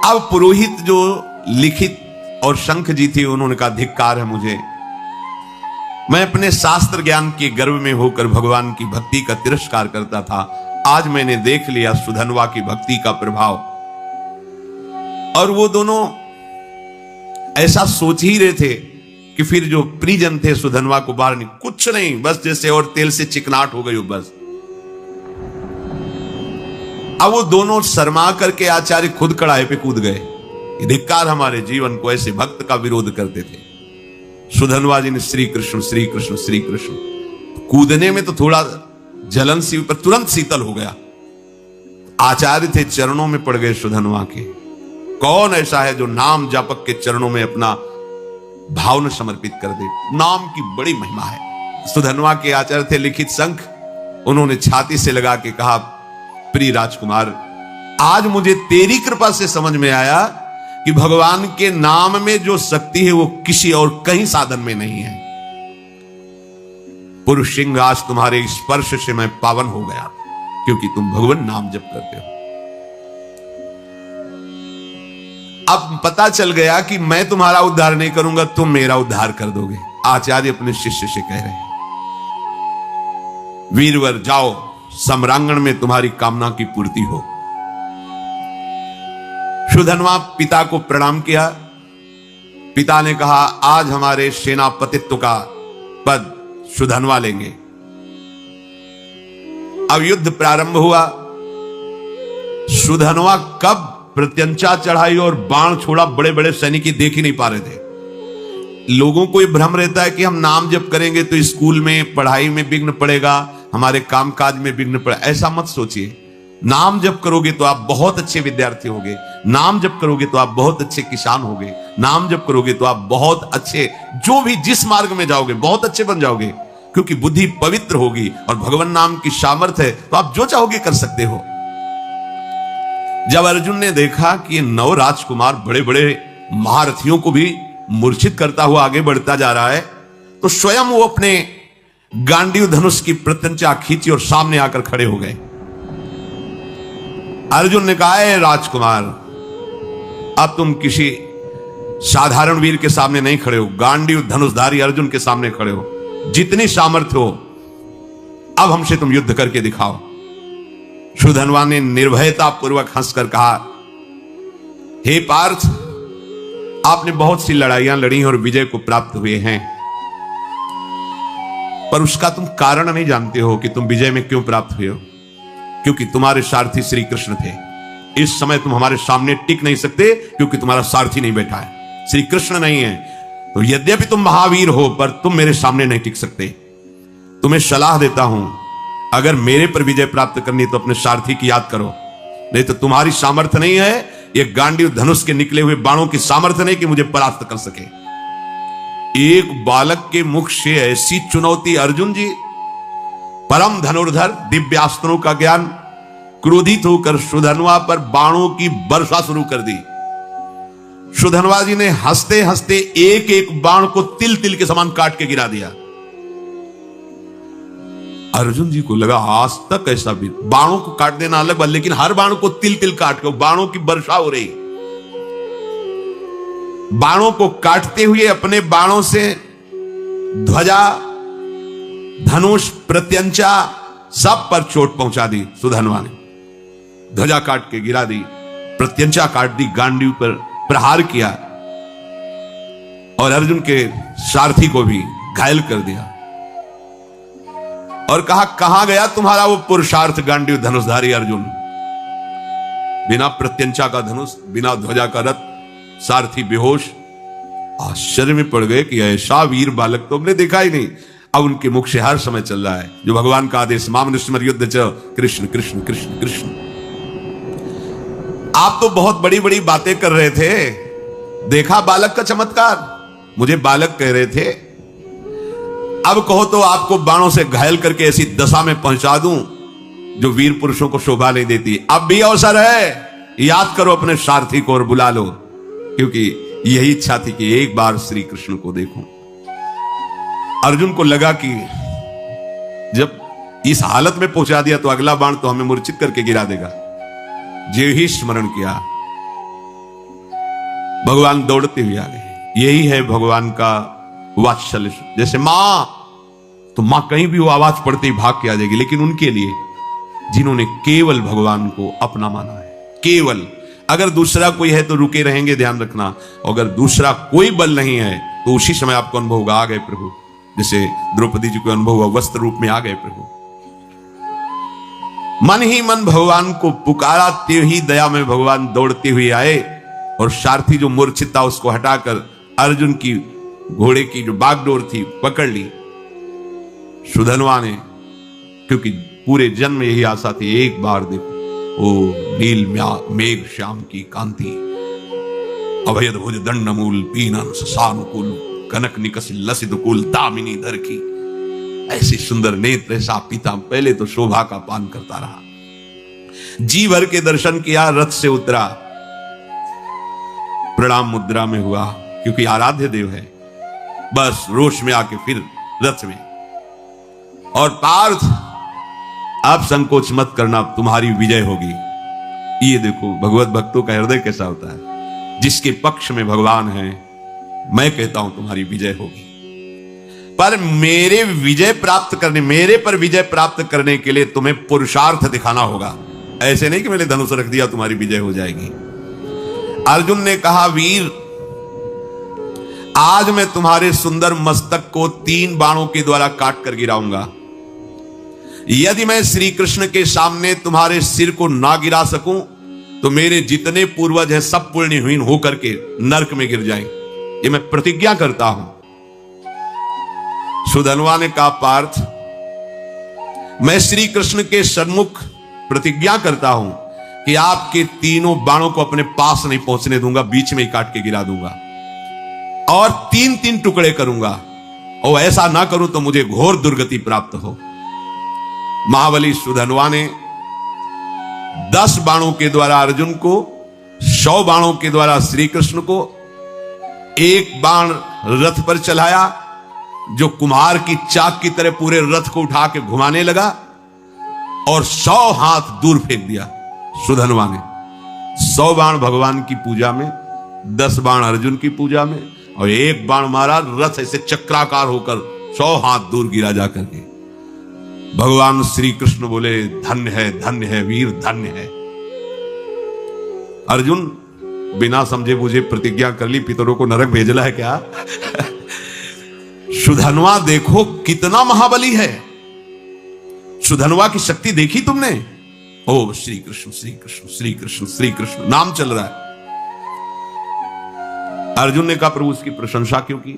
अब पुरोहित जो लिखित और शंख जी थी, उन्होंने कहा धिक्कार है मुझे, मैं अपने शास्त्र ज्ञान के गर्व में होकर भगवान की भक्ति का तिरस्कार करता था, आज मैंने देख लिया सुधन्वा की भक्ति का प्रभाव। और वो दोनों ऐसा सोच ही रहे थे कि फिर जो परिजन थे सुधन्वा को बाहर नहीं, कुछ नहीं, बस जैसे और तेल से चिकनाट हो गई हो बस। अब वो दोनों शर्मा करके आचार्य खुद कड़ाहे पे कूद गए। धिक्कार हमारे जीवन को, ऐसे भक्त का विरोध करते थे। सुधन्वा जी ने श्री कृष्ण श्री कृष्ण श्री कृष्ण, कूदने में तो थोड़ा जलन सी, पर तुरंत शीतल हो गया। आचार्य थे, चरणों में पड़ गए सुधन्वा के। कौन ऐसा है जो नाम जापक के चरणों में अपना भावना समर्पित कर दे? नाम की बड़ी महिमा है। सुधन्वा के आचार्य थे लिखित शंख, उन्होंने छाती से लगा के कहा प्रिय राजकुमार, आज मुझे तेरी कृपा से समझ में आया कि भगवान के नाम में जो शक्ति है वो किसी और कहीं साधन में नहीं है। पुरुष सिंह, आज तुम्हारे स्पर्श से मैं पावन हो गया, क्योंकि तुम भगवान नाम जप करते हो। अब पता चल गया कि मैं तुम्हारा उद्धार नहीं करूंगा, तुम मेरा उद्धार कर दोगे। आचार्य अपने शिष्य से कह रहे हैं, वीरवर जाओ, सम्रांगण में तुम्हारी कामना की पूर्ति हो। सुधन्वा पिता को प्रणाम किया। पिता ने कहा आज हमारे सेनापतित्व का पद सुधन्वा लेंगे। अब युद्ध प्रारंभ हुआ। सुधन्वा कब प्रत्यंचा चढ़ाई और बाण छोड़ा, बड़े बड़े सैनिक देख ही नहीं पा रहे थे। लोगों को यह भ्रम रहता है कि हम नाम जप करेंगे तो स्कूल में पढ़ाई में विघ्न पड़ेगा, हमारे कामकाज में विघ्न पड़े। ऐसा मत सोचिए। नाम जप करोगे तो आप बहुत अच्छे विद्यार्थी होगे, नाम जप करोगे तो आप बहुत अच्छे किसान होगे, नाम जप करोगे तो आप बहुत अच्छे, जो भी जिस मार्ग में जाओगे बहुत अच्छे बन जाओगे, क्योंकि बुद्धि पवित्र होगी और भगवान नाम की सामर्थ्य है, तो आप जो चाहोगे कर सकते हो। जब अर्जुन ने देखा कि ये नव राजकुमार बड़े बड़े महारथियों को भी मूर्छित करता हुआ आगे बढ़ता जा रहा है, तो स्वयं वो अपने गांडीव धनुष की प्रत्यंचा खींची और सामने आकर खड़े हो गए। अर्जुन ने कहा, है राजकुमार, अब तुम किसी साधारण वीर के सामने नहीं खड़े हो, गांडीव धनुषधारी अर्जुन के सामने खड़े हो। जितनी सामर्थ्य हो अब हमसे तुम युद्ध करके दिखाओ। सुधन्वा ने निर्भयता पूर्वक हंसकर कहा, हे पार्थ, आपने बहुत सी लड़ाइयां लड़ी और विजय को प्राप्त हुए हैं, पर उसका तुम कारण नहीं जानते हो कि तुम विजय में क्यों प्राप्त हुए हो। क्योंकि तुम्हारे सारथी श्री कृष्ण थे। इस समय तुम हमारे सामने टिक नहीं सकते, क्योंकि तुम्हारा सारथी नहीं बैठा है, श्री कृष्ण नहीं है। तो यद्यपि तुम महावीर हो, पर तुम मेरे सामने नहीं टिक सकते। तुम्हें सलाह देता हूं, अगर मेरे पर विजय प्राप्त करनी तो अपने सारथी की याद करो, नहीं तो तुम्हारी सामर्थ्य नहीं है, ये गांडीव धनुष के निकले हुए बाणों की सामर्थ्य नहीं कि मुझे परास्त कर सके। एक बालक के मुख से ऐसी चुनौती, अर्जुन जी परम धनुर्धर, दिव्यास्त्रों का ज्ञान, क्रोधित होकर सुधनवा पर बाणों की वर्षा शुरू कर दी। सुधनवा जी ने हंसते हंसते एक एक बाण को तिल तिल के समान काट के गिरा दिया। अर्जुन जी को लगा आज तक ऐसा भी, बाणों को काट देना अलग बात, लेकिन हर बाण को तिल तिल काट के बाणों की वर्षा हो रही। बाणों को काटते हुए अपने बाणों से ध्वजा, धनुष, प्रत्यंचा सब पर चोट पहुंचा दी। सुधनवा ने ध्वजा काट के गिरा दी, प्रत्यंचा काट दी, गांडीव पर प्रहार किया और अर्जुन के सारथी को भी घायल कर दिया और कहा, कहां गया तुम्हारा वो पुरुषार्थ गांडीव धनुषधारी अर्जुन? बिना प्रत्यंचा का धनुष, बिना ध्वजा का रथ, सारथी बेहोश। आश्चर्य में पड़ गए कि ऐसा वीर बालक तो हमने देखा ही नहीं। अब उनके मुख से हर समय चल रहा है जो भगवान का आदेश, मामनुष्मर युद्ध च, कृष्ण कृष्ण कृष्ण कृष्ण। आप तो बहुत बड़ी बड़ी बातें कर रहे थे, देखा बालक का चमत्कार। मुझे बालक कह रहे थे, अब कहो तो आपको बाणों से घायल करके ऐसी दशा में पहुंचा दूं जो वीर पुरुषों को शोभा नहीं देती। अब भी अवसर है, याद करो अपने सारथी को और बुला लो, क्योंकि यही इच्छा थी कि एक बार श्री कृष्ण को देखूं। अर्जुन को लगा कि जब इस हालत में पहुंचा दिया तो अगला बाण तो हमें मूर्छित करके गिरा देगा। जो ही स्मरण किया, भगवान दौड़ते हुए आ गए। यही है भगवान का वात्सल्य। जैसे मां, तो मां कहीं भी वो आवाज पड़ते ही भाग के आ जाएगी, लेकिन उनके लिए जिन्होंने केवल भगवान को अपना माना है, केवल, अगर दूसरा कोई है तो रुके रहेंगे, ध्यान रखना। अगर दूसरा कोई बल नहीं है तो उसी समय आपको अनुभव होगा, आ गए प्रभु। जैसे द्रौपदी जी को अनुभव हुआ, वस्त्र रूप में आ गए प्रभु। मन ही मन भगवान को पुकारा, ते ही दया में भगवान दौड़ते हुए आए और सारथी जो मूर्छित था उसको हटाकर अर्जुन की घोड़े की जो बागडोर थी पकड़ ली। सुधनवा ने, क्योंकि पूरे जन्म में यही आशा थी, एक बार देखो ओ नील मेघ श्याम की कांति, अभयद भुज दंड मूल पीनन ससानुकूल, कनक निकस लसित कुल दामिनी धर की। ऐसी सुंदर नेत्र, ऐसा पिता, पहले तो शोभा का पान करता रहा। जी भर के दर्शन किया, रथ से उतरा, प्रणाम मुद्रा में हुआ, क्योंकि आराध्य देव है। बस रोष में आके फिर रथ में, और पार्थ अब संकोच मत करना, तुम्हारी विजय होगी। ये देखो भगवत भक्तों का हृदय कैसा होता है। जिसके पक्ष में भगवान है, मैं कहता हूं तुम्हारी विजय होगी। पर मेरे विजय प्राप्त करने, मेरे पर विजय प्राप्त करने के लिए तुम्हें पुरुषार्थ दिखाना होगा। ऐसे नहीं कि मैंने धनुष रख दिया तुम्हारी विजय हो जाएगी। अर्जुन ने कहा, वीर आज मैं तुम्हारे सुंदर मस्तक को 3 बाणों के द्वारा काट कर गिराऊंगा। यदि मैं श्री कृष्ण के सामने तुम्हारे सिर को ना गिरा सकूं तो मेरे जितने पूर्वज हैं सब पुण्यहीन होकर के नरक में गिर जाएं। ये मैं प्रतिज्ञा करता हूं। सुधनवा ने कहा, पार्थ मैं श्री कृष्ण के सन्मुख प्रतिज्ञा करता हूं कि आपके तीनों बाणों को अपने पास नहीं पहुंचने दूंगा, बीच में ही काट के गिरा दूंगा और 3-3 टुकड़े करूंगा, और ऐसा ना करूं तो मुझे घोर दुर्गति प्राप्त हो। महाबली सुधनवा ने 10 बाणों के द्वारा अर्जुन को, 100 बाणों के द्वारा श्री कृष्ण को, 1 बाण रथ पर चलाया जो कुम्हार की चाक की तरह पूरे रथ को उठा के घुमाने लगा, और 100 हाथ दूर फेंक दिया सुधनवा ने। 100 बाण भगवान की पूजा में, 10 बाण अर्जुन की पूजा में, और 1 बाण मारा, रथ ऐसे चक्राकार होकर 100 हाथ दूर गिरा जाकर के। भगवान श्री कृष्ण बोले, धन्य है वीर, धन्य है। अर्जुन बिना समझे बुझे प्रतिज्ञा कर ली, पितरों को नरक भेजना है क्या? सुधनवा देखो कितना महाबली है। सुधनवा की शक्ति देखी तुमने? ओ श्री कृष्ण श्री कृष्ण श्री कृष्ण श्री कृष्ण नाम चल रहा है। अर्जुन ने कहा, प्रभु उसकी प्रशंसा क्यों की?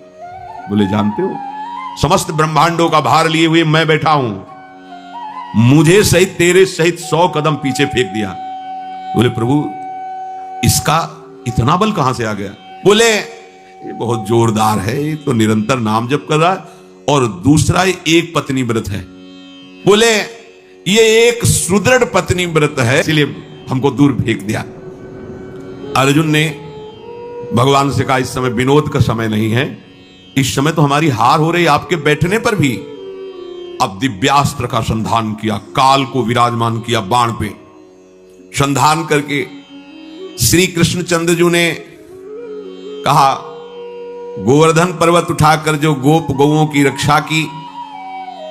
बोले, जानते हो समस्त ब्रह्मांडों का भार लिए हुए मैं बैठा हूं, मुझे सहित तेरे सहित 100 कदम पीछे फेंक दिया। बोले, प्रभु इसका इतना बल कहां से आ गया? बोले, ये बहुत जोरदार है, ये तो निरंतर नाम जप कर रहा है, और दूसरा एक पत्नी व्रत है। बोले ये एक सुदृढ़ पत्नी व्रत है, इसलिए हमको दूर फेंक दिया। अर्जुन ने भगवान से कहा इस समय विनोद का समय नहीं है, इस समय तो हमारी हार हो रही आपके बैठने पर भी। अब दिव्यास्त्र का संधान किया, काल को विराजमान किया बाण पे, संधान करके श्री कृष्णचंद्र जी ने कहा गोवर्धन पर्वत उठाकर जो गोप गौओं की रक्षा की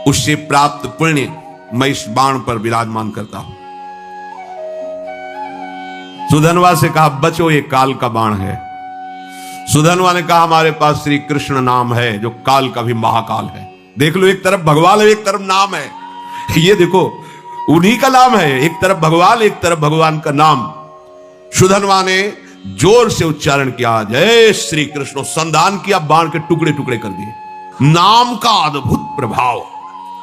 उससे प्राप्त पुण्य मैं इस बाण पर विराजमान करता हूं। सुधनवा से कहा बचो ये काल का बाण है। सुधनवा ने कहा हमारे पास श्री कृष्ण नाम है जो काल का भी महाकाल है। देख लो, एक तरफ भगवान है, एक तरफ नाम है। ये देखो उन्हीं का नाम है, एक तरफ भगवान, एक तरफ भगवान का नाम। सुधनवा ने जोर से उच्चारण किया जय श्री कृष्ण, संधान किया, बाण के टुकड़े टुकड़े कर दिए। नाम का अद्भुत प्रभाव,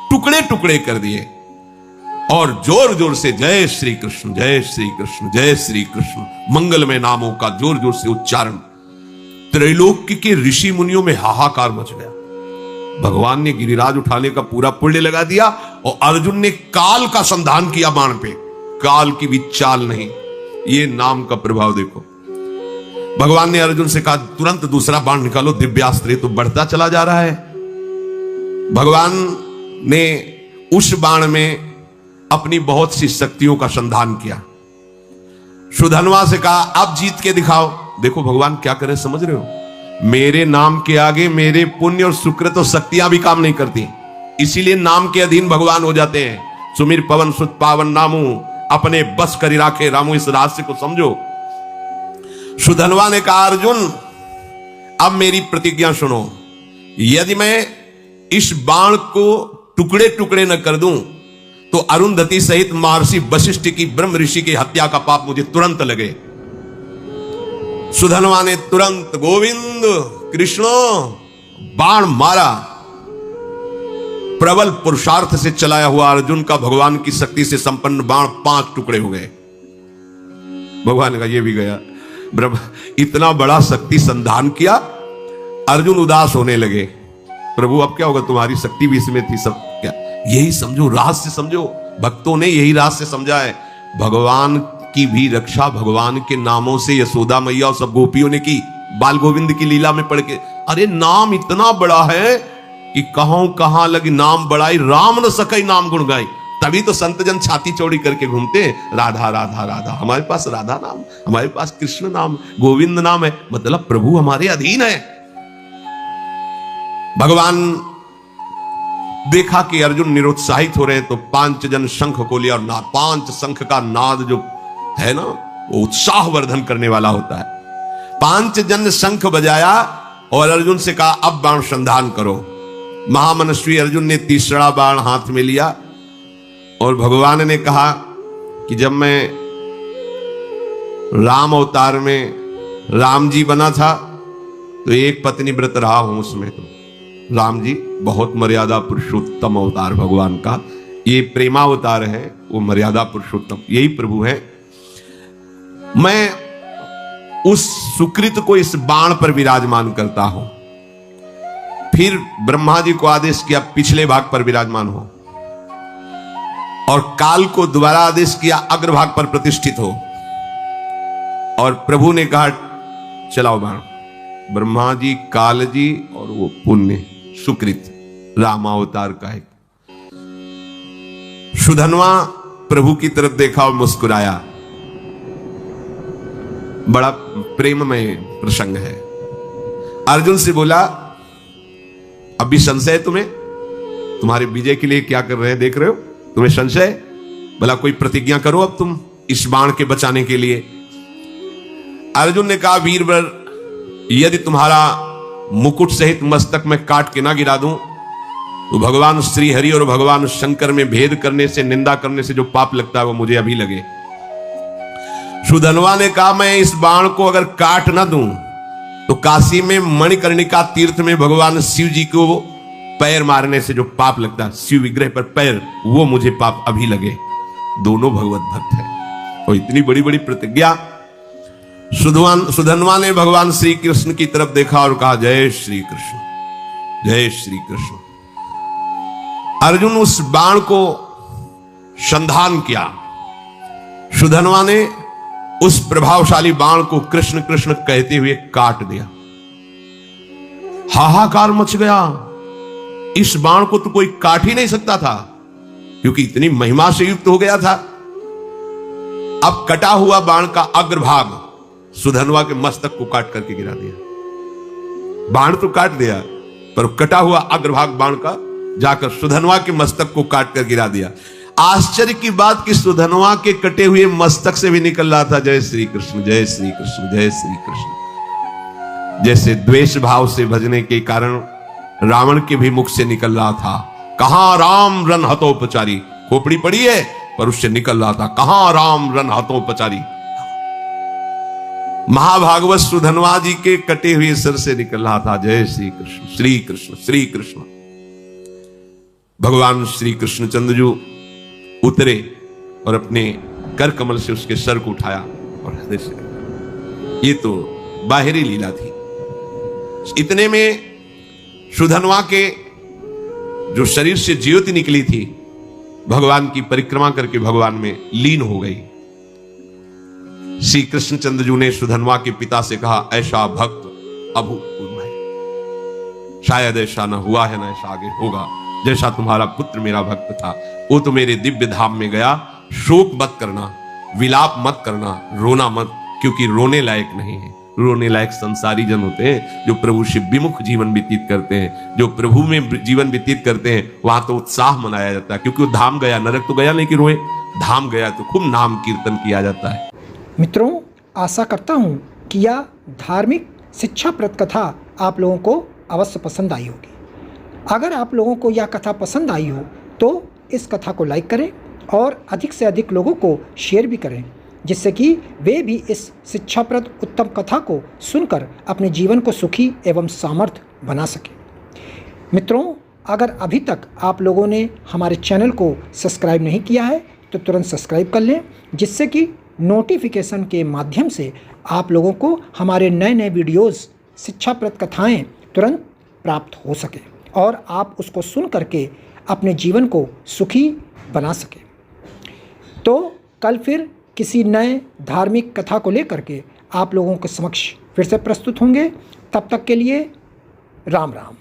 टुकड़े टुकड़े कर दिए और जोर जोर से जय श्री कृष्ण, जय श्री कृष्ण, जय श्री कृष्ण, मंगलमय नामों का जोर जोर से उच्चारण। त्रैलोक्य के ऋषि मुनियों में हाहाकार मच गया। भगवान ने गिरिराज उठाने का पूरा पुण्य लगा दिया और अर्जुन ने काल का संधान किया बाण पे, काल की भी चाल नहीं। ये नाम का प्रभाव देखो। भगवान ने अर्जुन से कहा तुरंत दूसरा बाण निकालो, दिव्यास्त्र तो बढ़ता चला जा रहा है। भगवान ने उस बाण में अपनी बहुत सी शक्तियों का संधान किया। सुधनवा से कहा अब जीत के दिखाओ। देखो भगवान क्या करे, समझ रहे हो, मेरे नाम के आगे मेरे पुण्य और सुकृत और शक्तियां भी काम नहीं करती, इसीलिए नाम के अधीन भगवान हो जाते हैं। सुमिर पवन सुत पावन नामू, अपने बस करी राखे रामू, इस रहस्य को समझो। सुधनवा ने कहा अर्जुन अब मेरी प्रतिज्ञा सुनो, यदि मैं इस बाण को टुकड़े टुकड़े न कर दूं तो अरुंधति सहित महर्षि वशिष्ठ की ब्रह्म ऋषि की हत्या का पाप मुझे तुरंत लगे। सुधनवा ने तुरंत गोविंद कृष्णो बाण मारा। प्रबल पुरुषार्थ से चलाया हुआ अर्जुन का भगवान की शक्ति से संपन्न बाण 5 टुकड़े हो गए। भगवान ने कहा ये भी गया। ब्रह्म इतना बड़ा शक्ति संधान किया, अर्जुन उदास होने लगे। प्रभु अब क्या होगा, तुम्हारी शक्ति भी इसमें थी, सब क्या। यही समझो, रहस्य समझो, भक्तों ने यही रहस्य समझा है। भगवान की भी रक्षा भगवान के नामों से यशोदा मैया और सब गोपियों ने की। बाल गोविंद की लीला में पढ़ के, अरे नाम इतना बड़ा है कि कहां लगी नाम बड़ाई, राम न सकई नाम गुण गाई। तभी तो संत जन छाती चौड़ी करके घूमते हैं, राधा राधा राधा। हमारे पास राधा नाम, हमारे पास कृष्ण नाम, गोविंद नाम है, मतलब प्रभु हमारे अधीन है। भगवान देखा कि अर्जुन निरुत्साहित हो रहे हैं तो 5 जन शंख को लिया और नाद, 5 शंख का नाद जो है ना वो उत्साह वर्धन करने वाला होता है। 5 जन शंख बजाया और अर्जुन से कहा अब बाण संधान करो। महामनस्वी अर्जुन ने तीसरा बाण हाथ में लिया और भगवान ने कहा कि जब मैं राम अवतार में राम जी बना था तो एक पत्नी व्रत रहा हूं, उसमें तो राम जी बहुत मर्यादा पुरुषोत्तम अवतार भगवान का, ये प्रेमावतार है, वो मर्यादा पुरुषोत्तम यही प्रभु है। मैं उस सुकृत को इस बाण पर विराजमान करता हूं। फिर ब्रह्मा जी को आदेश किया पिछले भाग पर विराजमान हो और काल को दोबारा आदेश किया अग्रभाग पर प्रतिष्ठित हो। और प्रभु ने कहा चलाओ बाण। ब्रह्मा जी, काल जी और वो पुण्य सुकृत रामावतार का है। सुधनवा प्रभु की तरफ देखा और मुस्कुराया। बड़ा प्रेममय प्रसंग है। अर्जुन से बोला अभी संशय है तुम्हें, तुम्हारे विजय के लिए क्या कर रहे हैं देख रहे हो, तुम्हें संशय, भला कोई प्रतिज्ञा करो अब तुम इस बाण के बचाने के लिए। अर्जुन ने कहा वीरवर, यदि तुम्हारा मुकुट सहित मस्तक में काट के ना गिरा दूं तो भगवान श्री हरि और भगवान शंकर में भेद करने से, निंदा करने से जो पाप लगता है वो मुझे अभी लगे। सुधनवा ने कहा मैं इस बाण को अगर काट ना दूं तो काशी में मणिकर्णिका तीर्थ में भगवान शिव जी को पैर मारने से जो पाप लगता है, शिव विग्रह पर पैर, वो मुझे पाप अभी लगे। दोनों भगवत भक्त है और इतनी बड़ी बड़ी प्रतिज्ञा। सुधनवा ने भगवान श्री कृष्ण की तरफ देखा और कहा जय श्री कृष्ण, जय श्री कृष्ण। अर्जुन उस बाण को संधान किया। सुधन्वा ने उस प्रभावशाली बाण को कृष्ण कृष्ण कहते हुए काट दिया। हाहाकार मच गया। इस बाण को तो कोई काट ही नहीं सकता था, क्योंकि इतनी महिमा से युक्त हो गया था। अब कटा हुआ बाण का अग्रभाग सुधन्वा के मस्तक को काट करके गिरा दिया। बाण तो काट दिया, पर कटा हुआ अग्रभाग बाण का जाकर सुधन्वा के मस्तक को काट कर गिरा दिया। आश्चर्य की बात कि सुधन्वा के कटे हुए मस्तक से भी निकल रहा था जय श्री कृष्ण, जय श्री कृष्ण, जय श्री कृष्ण। जैसे द्वेष भाव से भजने के कारण रावण के भी मुख से निकल रहा था, कहां राम रन हतोपचारी। खोपड़ी पड़ी है पर उससे निकल रहा था, कहां राम रन हतोपचारी। महाभागवत सुधन्वा जी के कटे हुए सिर से निकल रहा था जय श्री कृष्ण, श्री कृष्ण, श्री कृष्ण। भगवान श्री कृष्ण चंद्रजू उतरे और अपने कर कमल से उसके सर को उठाया और हृदय से। ये तो बाहरी लीला थी। इतने में सुधन्वा के जो शरीर से ज्योति निकली थी, भगवान की परिक्रमा करके भगवान में लीन हो गई। श्री कृष्ण चंद्रजू ने सुधन्वा के पिता से कहा, ऐसा भक्त अभूतपूर्व है, शायद ऐसा न हुआ है, न ऐसा आगे होगा। जैसा तुम्हारा पुत्र मेरा भक्त था, वो तो मेरे दिव्य धाम में गया। शोक मत करना, विलाप मत करना, रोना मत, क्योंकि रोने लायक नहीं है। रोने लायक संसारी जन होते हैं जो प्रभु से विमुख जीवन व्यतीत करते हैं। जो प्रभु में जीवन व्यतीत करते हैं वहां तो उत्साह मनाया जाता है, क्योंकि वो धाम गया, नरक तो गया नहीं कि रोए। धाम गया तो खूब नाम कीर्तन किया जाता है। मित्रों, आशा करता हूँ कि यह धार्मिक शिक्षाप्रद कथा आप लोगों को अवश्य पसंद आई होगी। अगर आप लोगों को यह कथा पसंद आई हो तो इस कथा को लाइक करें और अधिक से अधिक लोगों को शेयर भी करें, जिससे कि वे भी इस शिक्षाप्रद उत्तम कथा को सुनकर अपने जीवन को सुखी एवं सामर्थ्य बना सकें। मित्रों, अगर अभी तक आप लोगों ने हमारे चैनल को सब्सक्राइब नहीं किया है तो तुरंत सब्सक्राइब कर लें, जिससे कि नोटिफिकेशन के माध्यम से आप लोगों को हमारे नए नए वीडियोस, शिक्षाप्रद कथाएं तुरंत प्राप्त हो सके और आप उसको सुन करके अपने जीवन को सुखी बना सकें। तो कल फिर किसी नए धार्मिक कथा को लेकर के आप लोगों के समक्ष फिर से प्रस्तुत होंगे। तब तक के लिए राम राम।